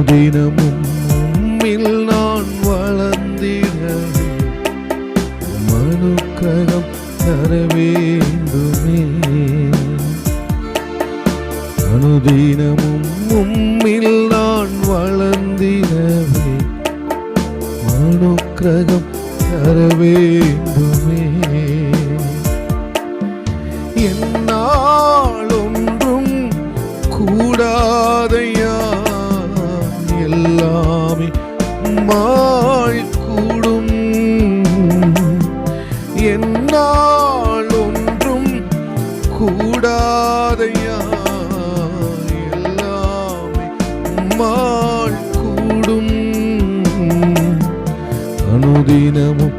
அனுதினமும் உம்மில் நான் வளர்ந்திடவே அனுக்கிரகம் தர வேண்டுமே. அனுதினமும் உம்மில் நான் வளர்ந்திடவே அனுக்கிரகம் தர வேண்டுமே. என்னால் ஒன்றும் கூடாதையா, எல்லாமே உம்மால் கூடும். என்னால் ஒன்றும் கூடாதையா, எல்லாமே உம்மால் கூடும். அனுதினமும்